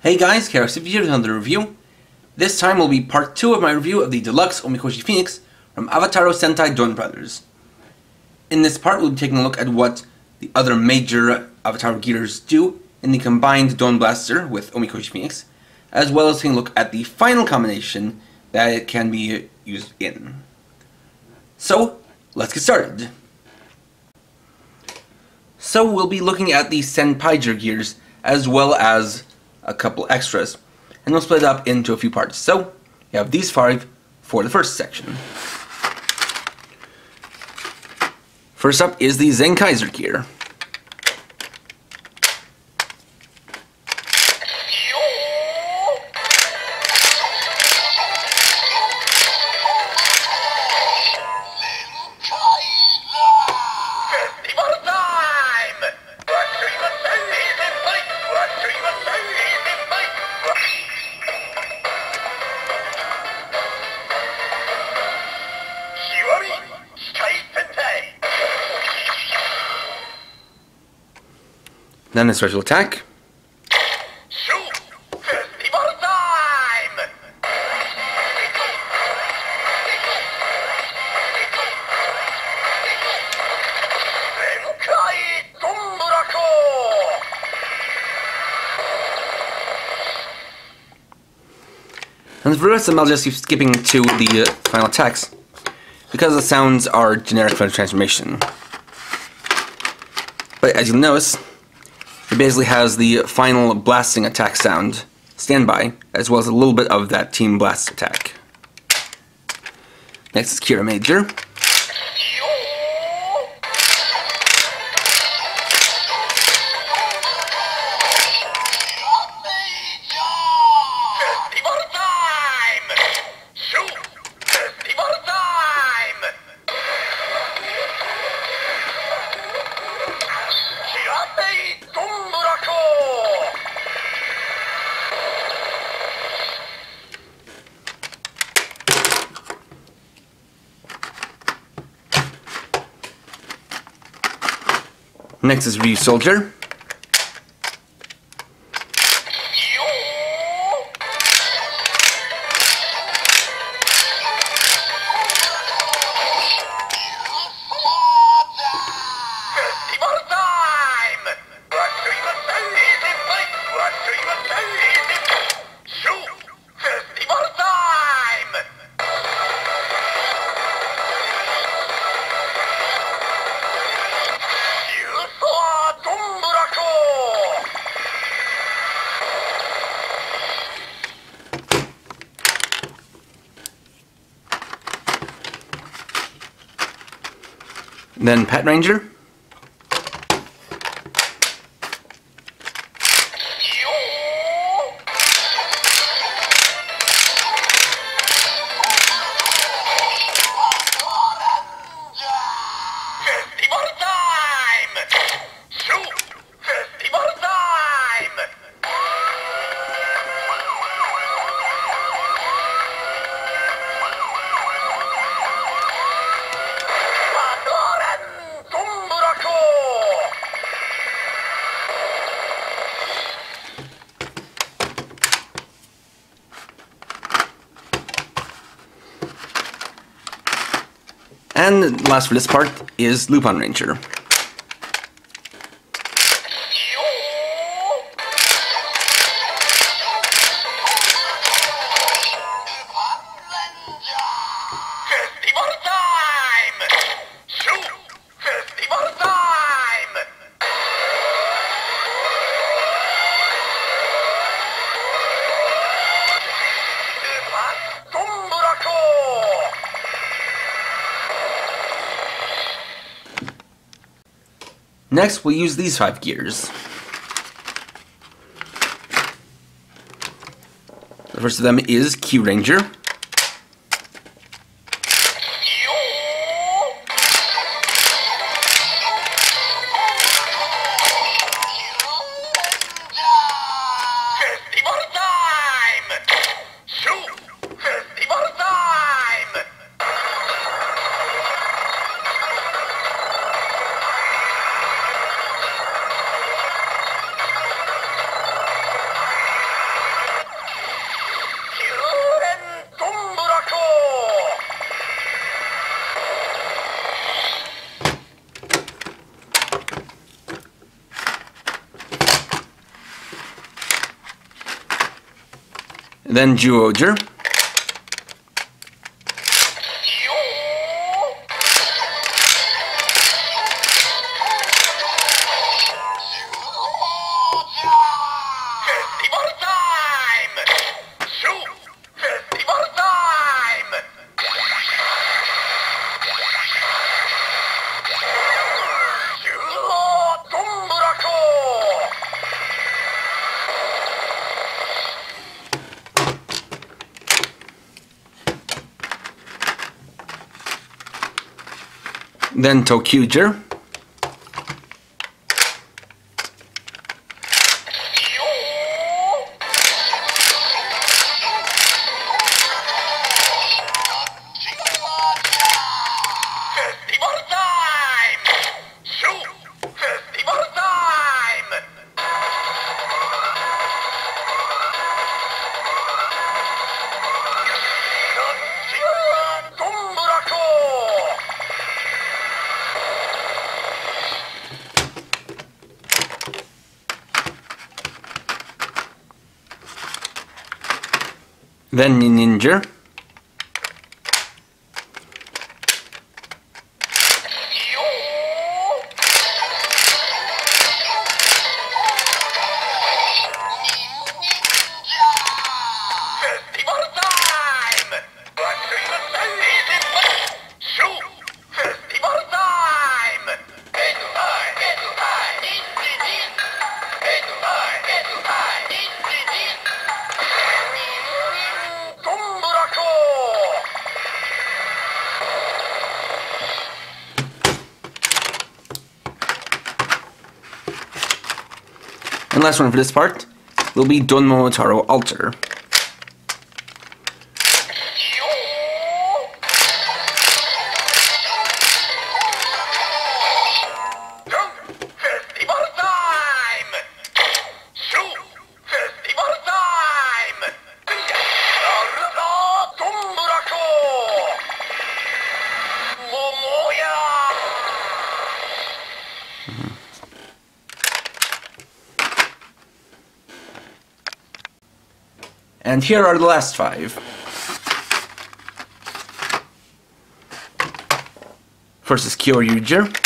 Hey guys, KRC here with another review. This time will be part 2 of my review of the deluxe Omikoshi Phoenix from Avataro Sentai DonBrothers. In this part we'll be taking a look at what the other major Avataro gears do in the combined Don Blaster with Omikoshi Phoenix, as well as taking a look at the final combination that it can be used in. So, let's get started. So we'll be looking at the Senpai gears as well as a couple extras, and we'll split it up into a few parts. So, you have these 5 for the first section. First up is the Zenkaiser gear. Then a special attack. And for the rest of them, I'll just keep skipping to the final attacks, because the sounds are generic for the transformation. But as you'll notice, it basically has the final blasting attack sound, standby, as well as a little bit of that team blast attack. Next is Kira Major. Next is Ryu Soldier. Then Pet Ranger. And last for this part is Lupin Ranger. Next, we'll use these 5 gears. The first of them is Q Ranger. Then Juoger. Then Tokyuger. Then Ninja. And last one for this part will be Avataro Alter. And here are the last 5. First is Kyoryuger.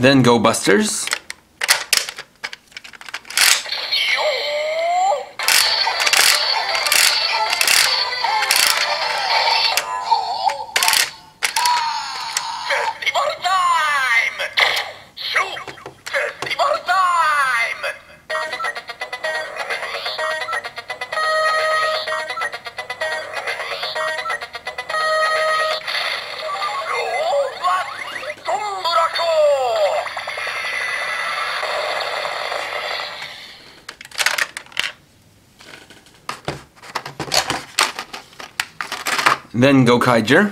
Then Go Busters. Then Go Kaiger.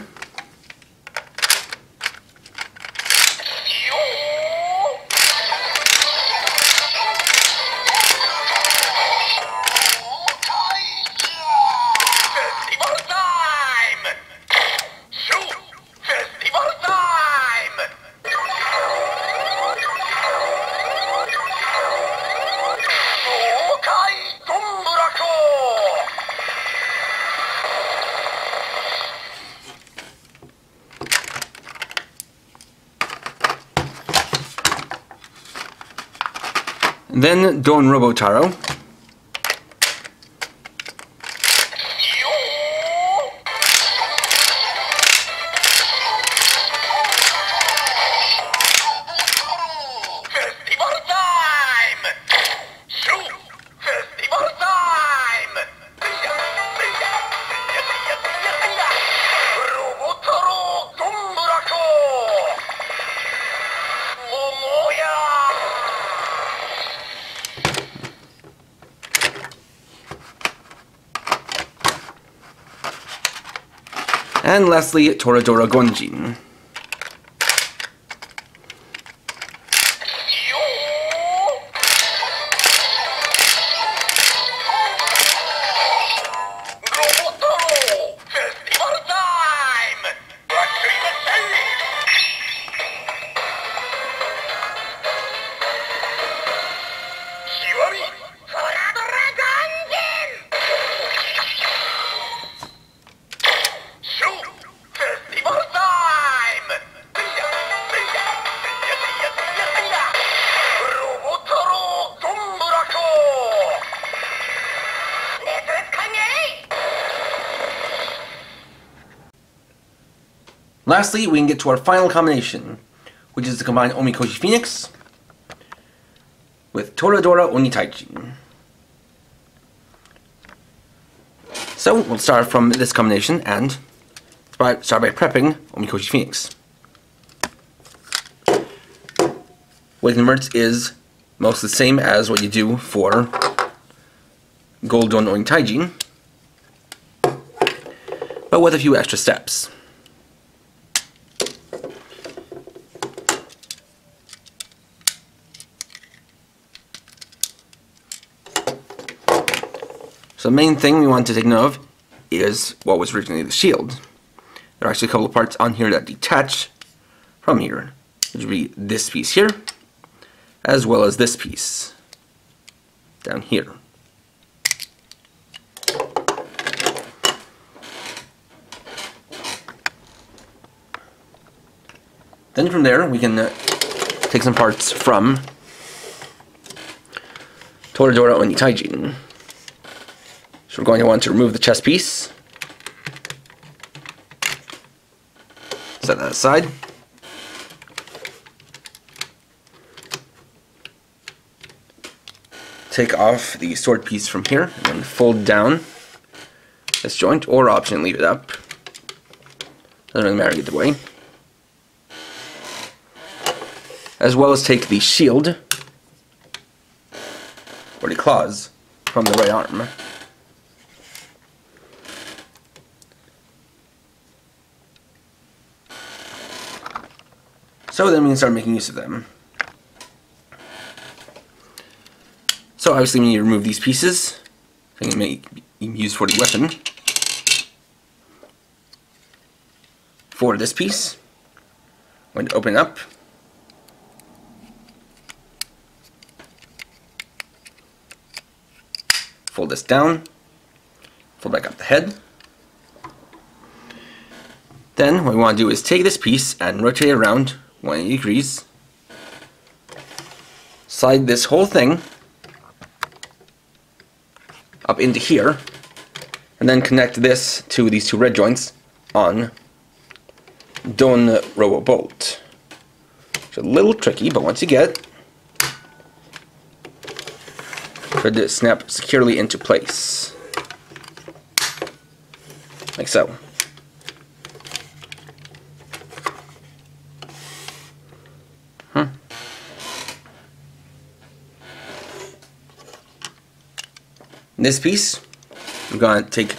Then DonBrothers. And lastly, Toradora Gonjin. Lastly, we can get to our final combination, which is to combine Omikoshi Phoenix with Toradora Onitaijin. So, we'll start from this combination and start by prepping Omikoshi Phoenix. What it converts is mostly the same as what you do for Goldon Onitaijin, but with a few extra steps. So the main thing we want to take note of is what was originally the shield. There are actually a couple of parts on here that detach from here, which would be this piece here, as well as this piece down here. Then from there we can take some parts from Toradora Onitaijin. So we're going to want to remove the chest piece, set that aside, take off the sword piece from here, and then fold down this joint, or option leave it up, doesn't really matter either way, as well as take the shield, or the claws, from the right arm. So then we can start making use of them. So obviously we need to remove these pieces. They can be used for the weapon. For this piece, I'm going to open it up. Fold this down. Fold back up the head. Then what we want to do is take this piece and rotate it around 180 degrees. Slide this whole thing up into here, and then connect this to these two red joints on Don Robo Bolt. It's a little tricky, but once you get it, it should snap securely into place. Like so. In this piece, I'm going to take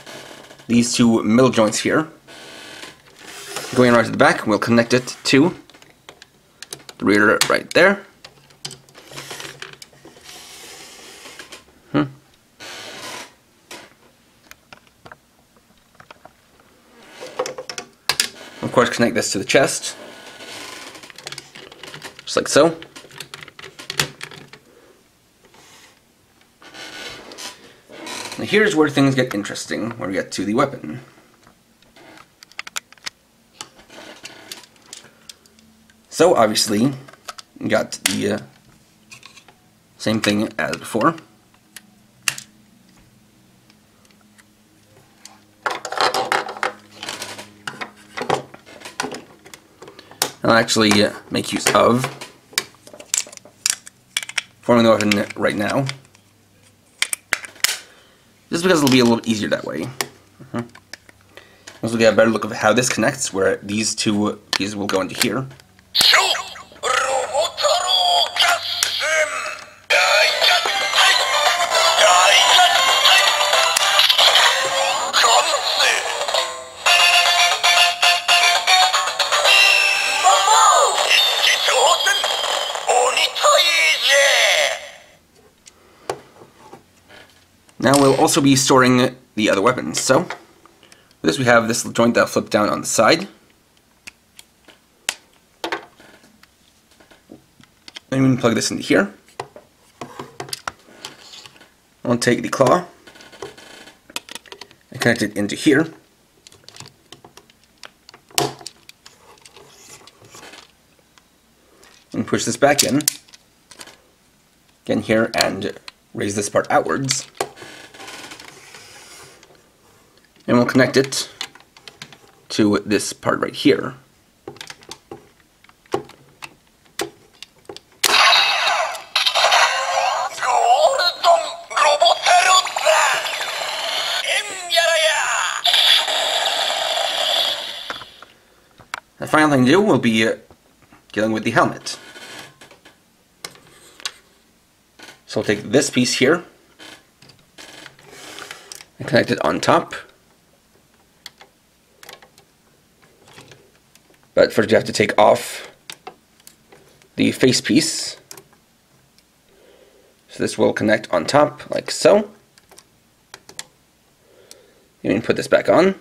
these two middle joints here, going right to the back, we'll connect it to the rear right there. Of course, connect this to the chest, just like so. Now here's where things get interesting, when we get to the weapon. So obviously, you got the same thing as before. I'll actually make use of forming the weapon right now, just because it'll be a little easier that way. Once we get a better look of how this connects, where these two pieces will go into here. also be storing the other weapons. So, with this we have this joint that flips down on the side. And we can plug this into here. I'll take the claw and connect it into here. And push this back in. Again here, and raise this part outwards. And we'll connect it to this part right here. The final thing to do will be dealing with the helmet. So I'll take this piece here and connect it on top. But first you have to take off the face piece. So this will connect on top like so. You can put this back on.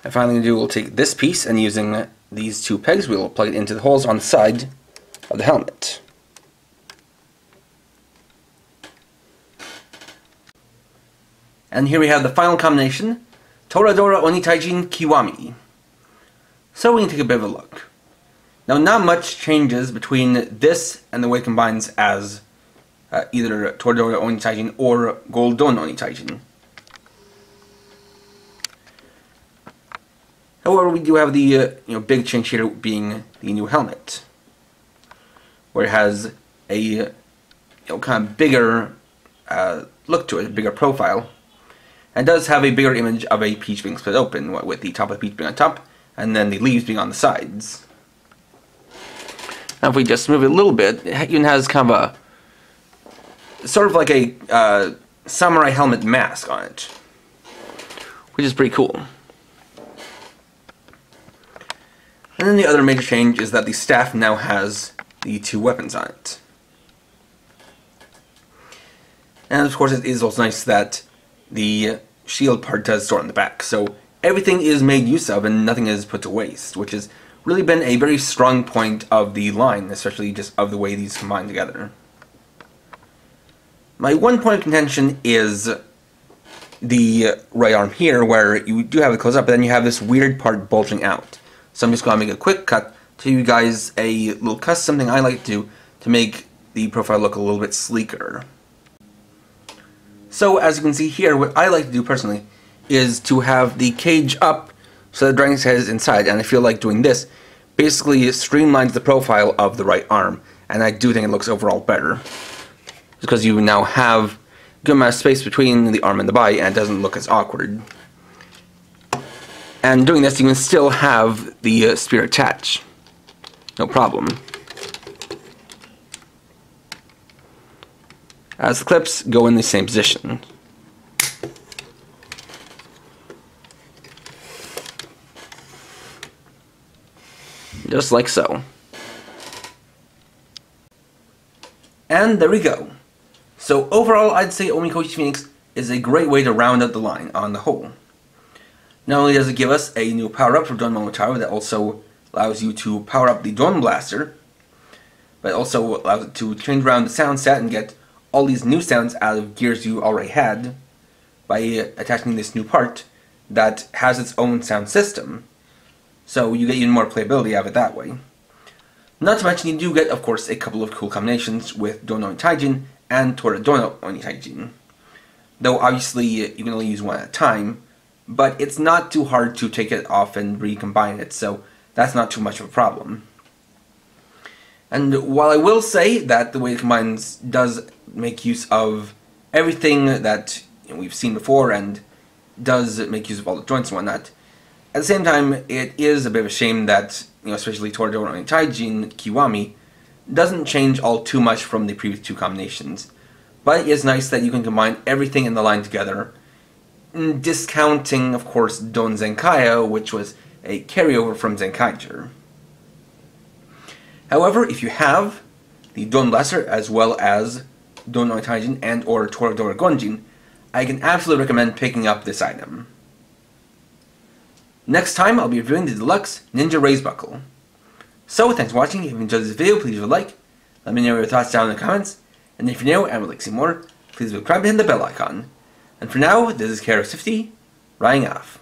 And finally we'll take this piece, and using these two pegs we will plug it into the holes on the side of the helmet. And here we have the final combination, Toradora Onitaijin Kiwami. So we can take a bit of a look. Now not much changes between this and the way it combines as either Toradora Onitaijin or Goldon Onitaijin. However, we do have the big change here being the new helmet, where it has a kind of bigger look to it, a bigger profile, and does have a bigger image of a peach being split open, with the top of the peach being on top, and then the leaves being on the sides. Now if we just move it a little bit, it even has kind of a, sort of like a samurai helmet mask on it, which is pretty cool. And then the other major change is that the staff now has the two weapons on it. And of course it is also nice that the shield part does store on the back, so everything is made use of and nothing is put to waste, which has really been a very strong point of the line, especially just of the way these combine together. My one point of contention is the right arm here, where you do have it close up, but then you have this weird part bulging out. So I'm just going to make a quick cut to you guys a little custom thing I like to make the profile look a little bit sleeker. So as you can see here, what I like to do personally is to have the cage up so the dragon's head is inside, and I feel like doing this basically streamlines the profile of the right arm, and I do think it looks overall better because you now have a good amount of space between the arm and the body, and it doesn't look as awkward. And doing this, you can still have the spear attached. No problem. As the clips go in the same position. Just like so. And there we go. So overall, I'd say Omikoshi Phoenix is a great way to round out the line on the whole. Not only does it give us a new power-up for Don Momotaro that also allows you to power up the Don Blaster, but also allows it to change around the sound set and get all these new sounds out of gears you already had by attaching this new part that has its own sound system. So you get even more playability out of it that way. Not to mention you do get, of course, a couple of cool combinations with Don Onitaijin and Toradora Onitaijin. Though obviously you can only use one at a time, but it's not too hard to take it off and recombine it, so that's not too much of a problem. And while I will say that the way it combines does make use of everything that we've seen before and does make use of all the joints and whatnot, at the same time it is a bit of a shame that, especially Toradora Onitaijin Kiwami doesn't change all too much from the previous two combinations. But it is nice that you can combine everything in the line together, discounting, of course, Don Zenkaiya, which was a carryover from Zenkaiger. However, if you have the Don Blaster as well as Donoi Taijin and or Toradora Gonjin, I can absolutely recommend picking up this item. Next time I'll be reviewing the deluxe Ninja Raise Buckle. So thanks for watching. If you enjoyed this video, please leave a like. Let me know your thoughts down in the comments. And if you're new and would like to see more, please subscribe and hit the bell icon. And for now, this is Kara 50, Rying off.